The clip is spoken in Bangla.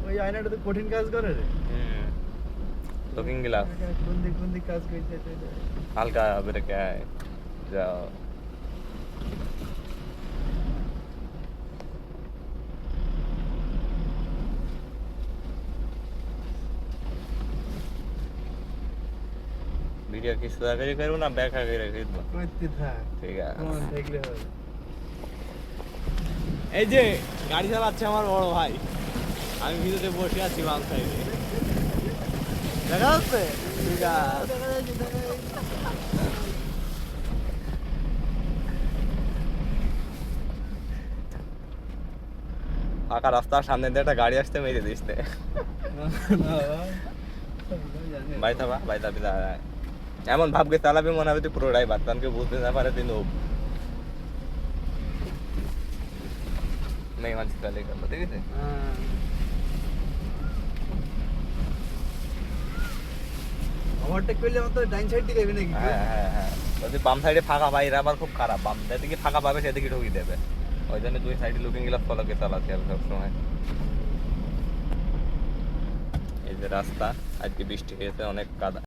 ওই আয়নাটা তো কঠিন কাজ করে রে। লুকিং গ্লাস কোন দিক কাজ করতে হালকা ব্রেক আয় যাও। ভিডিও কি সোজা করে করবো না ব্যাখ্যা করে করবো? করতে থাক, ঠিক আছে। মন থাকলে হবে। এই যে গাড়ি চালাচ্ছে আমার বড় ভাই, আমি ভিতরে বসে আছি বাম সাইডে, দেখা যাচ্ছে? ঠিক আছে। দেখা যাচ্ছে, দেখা যাচ্ছে। ফাঁকা রাস্তার সামনে দিয়ে একটা গাড়ি আসতে মেরে দিস নে। না ভাই, জানি। ভাই থাবা ভাই থাবি দাঁড়ায় এমন ভাবকে চালাবি মনে হবে তুই পুরোটাই বাচ্চান কেউ বুঝতে না পারে তুই নোব নেই মানছি তাহলে গেল, ঠিক আছে। হ্যাঁ। ওভারটেক করলে আমার তো ডাইন সাইড দিকে যাবে নাকি? হ্যাঁ হ্যাঁ হ্যাঁ, যদি বাম সাইডে ফাঁকা পাই এরা আবার খুব খারাপ, বাম যেদিকে ফাঁকা পাবে সেদিকে ঢুকিয়ে দেবে, ওই জন্য দুই সাইডে লুকিং গ্লাস ফলোকে চালাতে হবে সবসময়। এই যে রাস্তা, আজকে বৃষ্টি হয়েছে, অনেক কাদা।